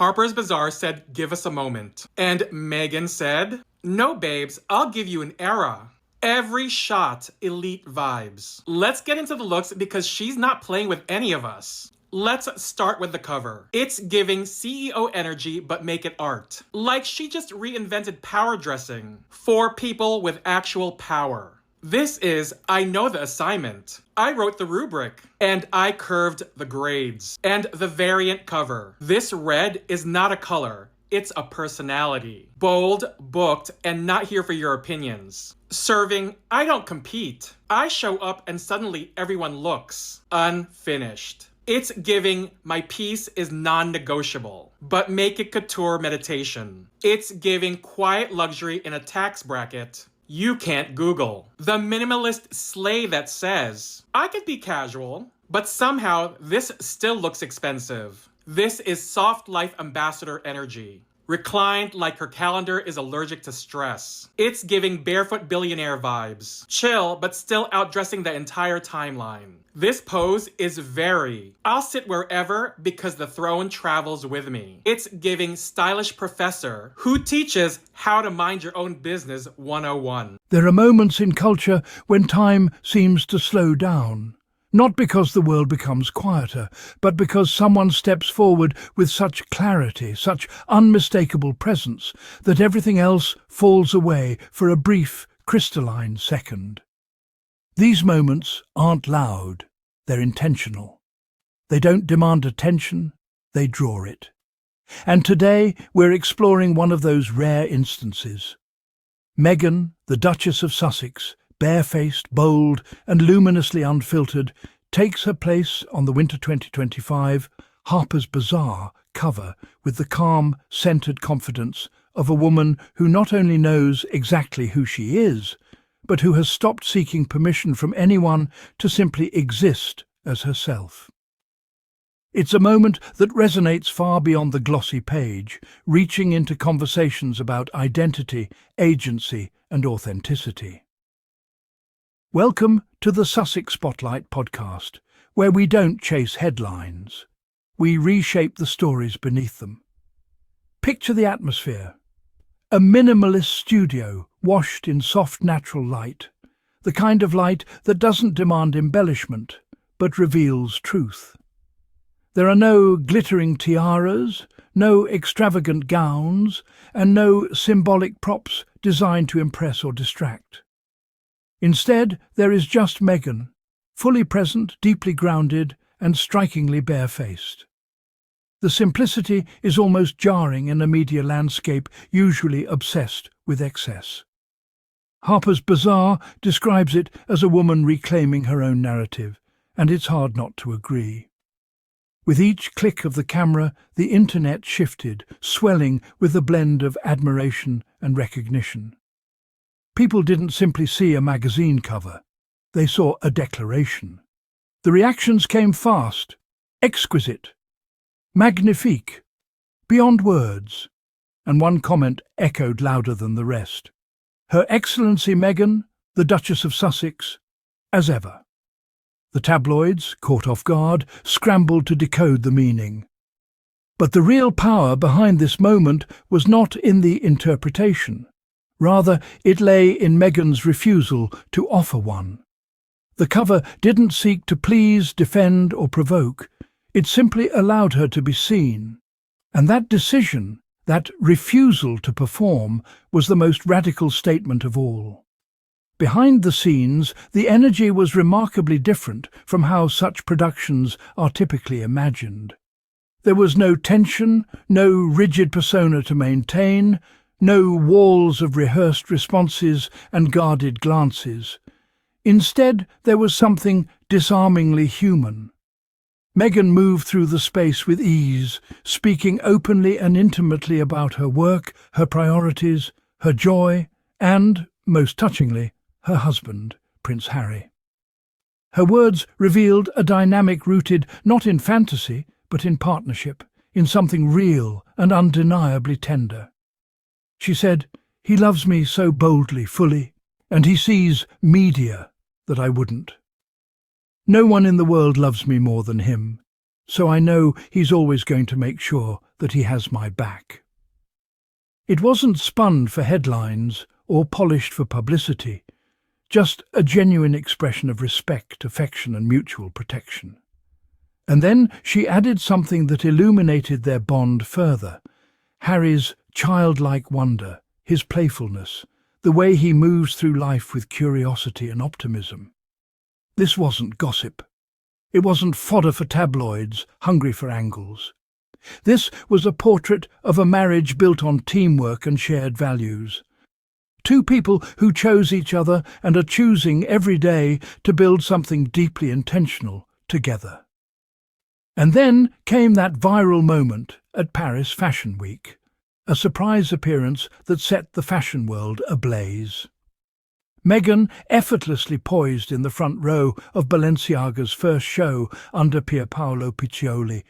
Harper's Bazaar said, "Give us a moment." And Meghan said, "No, babes, I'll give you an era. Every shot, elite vibes." Let's get into the looks because she's not playing with any of us. Let's start with the cover. It's giving CEO energy, but make it art. Like she just reinvented power dressing for people with actual power. This is, I know the assignment. I wrote the rubric, and I curved the grades. And the variant cover. This red is not a color. It's a personality. Bold, booked, and not here for your opinions. Serving, I don't compete. I show up and suddenly everyone looks unfinished. It's giving, my piece is non-negotiable, but make it couture meditation. It's giving quiet luxury in a tax bracket you can't Google. The minimalist slay that says, I could be casual, but somehow this still looks expensive. This is soft life ambassador energy. Reclined like her calendar is allergic to stress. It's giving barefoot billionaire vibes. Chill, but still outdressing the entire timeline. This pose is I'll sit wherever because the throne travels with me. It's giving stylish professor who teaches how to mind your own business 101. There are moments in culture when time seems to slow down. Not because the world becomes quieter, but because someone steps forward with such clarity, such unmistakable presence, that everything else falls away for a brief, crystalline second. These moments aren't loud, they're intentional. They don't demand attention, they draw it. And today we're exploring one of those rare instances. Meghan, the Duchess of Sussex, barefaced, bold, and luminously unfiltered, takes her place on the winter 2025 Harper's Bazaar cover with the calm, centered confidence of a woman who not only knows exactly who she is, but who has stopped seeking permission from anyone to simply exist as herself. It's a moment that resonates far beyond the glossy page, reaching into conversations about identity, agency, and authenticity. Welcome to the Sussex Spotlight podcast, where we don't chase headlines. We reshape the stories beneath them. Picture the atmosphere. A minimalist studio washed in soft natural light, the kind of light that doesn't demand embellishment, but reveals truth. There are no glittering tiaras, no extravagant gowns, and no symbolic props designed to impress or distract. Instead, there is just Meghan, fully present, deeply grounded, and strikingly barefaced. The simplicity is almost jarring in a media landscape usually obsessed with excess. Harper's Bazaar describes it as a woman reclaiming her own narrative, and it's hard not to agree. With each click of the camera, the internet shifted, swelling with a blend of admiration and recognition. People didn't simply see a magazine cover, they saw a declaration. The reactions came fast, exquisite, magnifique, beyond words, and one comment echoed louder than the rest. Her Excellency Meghan, the Duchess of Sussex, as ever. The tabloids, caught off guard, scrambled to decode the meaning. But the real power behind this moment was not in the interpretation. Rather, it lay in Meghan's refusal to offer one. The cover didn't seek to please, defend, or provoke. It simply allowed her to be seen. And that decision, that refusal to perform, was the most radical statement of all. Behind the scenes, the energy was remarkably different from how such productions are typically imagined. There was no tension, no rigid persona to maintain, no walls of rehearsed responses and guarded glances. Instead, there was something disarmingly human. Meghan moved through the space with ease, speaking openly and intimately about her work, her priorities, her joy, and, most touchingly, her husband, Prince Harry. Her words revealed a dynamic rooted not in fantasy, but in partnership, in something real and undeniably tender. She said, "He loves me so boldly, fully, and he sees media that I wouldn't. No one in the world loves me more than him. so I know he's always going to make sure that he has my back. It wasn't spun for headlines or polished for publicity, just a genuine expression of respect, affection and mutual protection. And then she added something that illuminated their bond further: Harry's childlike wonder, his playfulness, the way he moves through life with curiosity and optimism. This wasn't gossip. It wasn't fodder for tabloids, hungry for angles. This was a portrait of a marriage built on teamwork and shared values. Two people who chose each other and are choosing every day to build something deeply intentional together. And then came that viral moment at Paris Fashion Week, a surprise appearance that set the fashion world ablaze. Meghan, effortlessly poised in the front row of Balenciaga's first show under Pierpaolo Piccioli,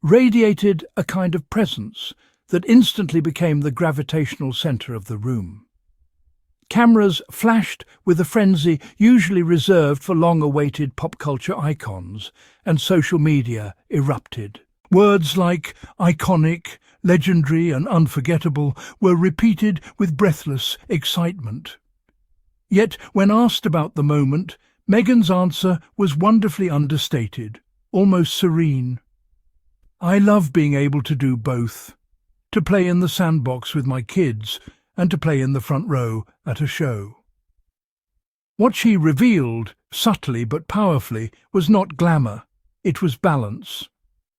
radiated a kind of presence that instantly became the gravitational centre of the room. Cameras flashed with a frenzy usually reserved for long-awaited pop culture icons, and social media erupted. Words like iconic, legendary and unforgettable were repeated with breathless excitement. Yet, when asked about the moment, Meghan's answer was wonderfully understated, almost serene. "I love being able to do both, to play in the sandbox with my kids and to play in the front row at a show." What she revealed, subtly but powerfully, was not glamour, it was balance.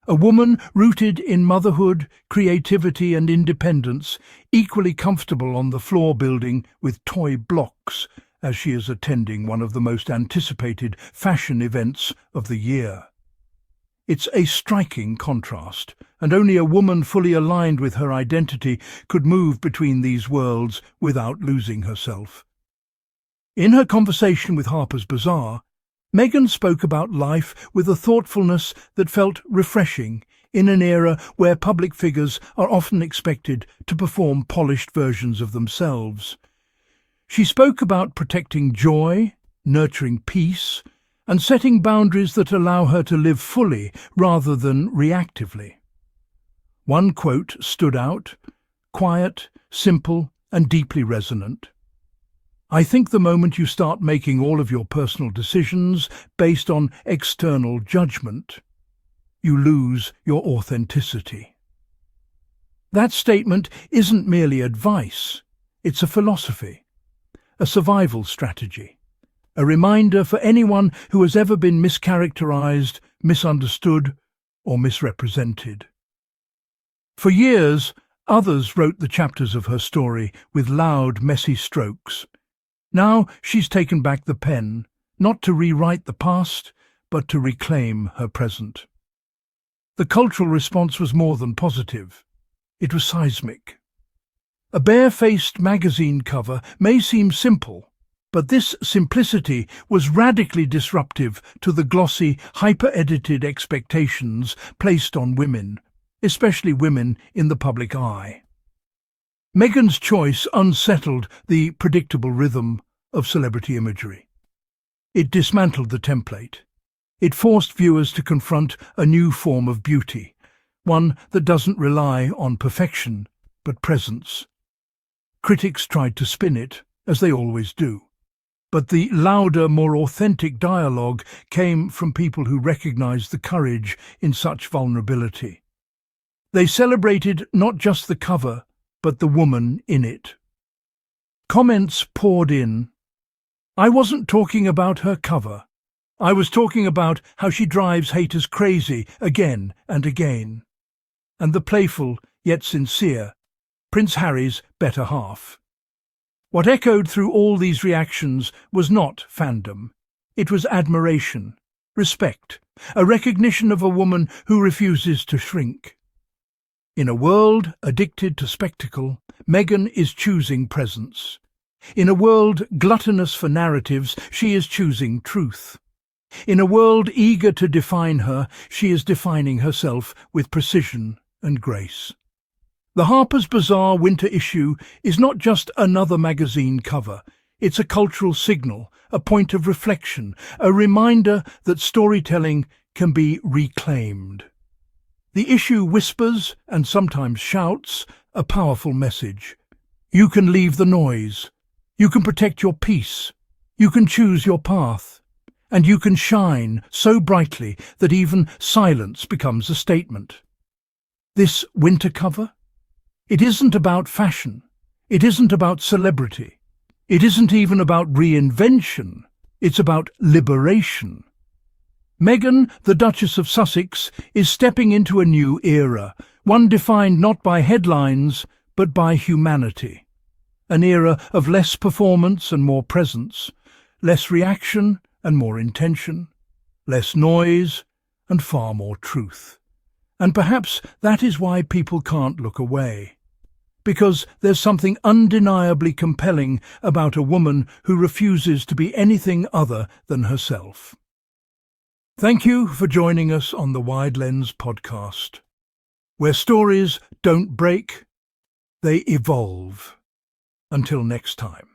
A woman rooted in motherhood, creativity and independence, equally comfortable on the floor building with toy blocks as she is attending one of the most anticipated fashion events of the year. It's a striking contrast, and only a woman fully aligned with her identity could move between these worlds without losing herself. In her conversation with Harper's Bazaar, Meghan spoke about life with a thoughtfulness that felt refreshing in an era where public figures are often expected to perform polished versions of themselves. She spoke about protecting joy, nurturing peace, and setting boundaries that allow her to live fully rather than reactively. One quote stood out: quiet, simple, and deeply resonant. "I think the moment you start making all of your personal decisions based on external judgment, you lose your authenticity." That statement isn't merely advice, it's a philosophy, a survival strategy, a reminder for anyone who has ever been mischaracterized, misunderstood, or misrepresented. For years, others wrote the chapters of her story with loud, messy strokes. Now she's taken back the pen, not to rewrite the past, but to reclaim her present. The cultural response was more than positive. It was seismic. A barefaced magazine cover may seem simple, but this simplicity was radically disruptive to the glossy, hyper-edited expectations placed on women, especially women in the public eye. Meghan's choice unsettled the predictable rhythm of celebrity imagery. It dismantled the template. It forced viewers to confront a new form of beauty, one that doesn't rely on perfection, but presence. Critics tried to spin it, as they always do. But the louder, more authentic dialogue came from people who recognized the courage in such vulnerability. They celebrated not just the cover, but the woman in it. Comments poured in. "I wasn't talking about her cover. I was talking about how she drives haters crazy again and again." And the playful, yet sincere, Prince Harry's better half. What echoed through all these reactions was not fandom. It was admiration, respect, a recognition of a woman who refuses to shrink. In a world addicted to spectacle, Meghan is choosing presence. In a world gluttonous for narratives, she is choosing truth. In a world eager to define her, she is defining herself with precision and grace. The Harper's Bazaar winter issue is not just another magazine cover. It's a cultural signal, a point of reflection, a reminder that storytelling can be reclaimed. The issue whispers, and sometimes shouts, a powerful message. You can leave the noise. You can protect your peace. You can choose your path. And you can shine so brightly that even silence becomes a statement. This winter cover? It isn't about fashion. It isn't about celebrity. It isn't even about reinvention. It's about liberation. Meghan, the Duchess of Sussex, is stepping into a new era, one defined not by headlines, but by humanity. An era of less performance and more presence, less reaction and more intention, less noise and far more truth. And perhaps that is why people can't look away. Because there's something undeniably compelling about a woman who refuses to be anything other than herself. Thank you for joining us on the Wide Lens podcast, where stories don't break, they evolve. Until next time.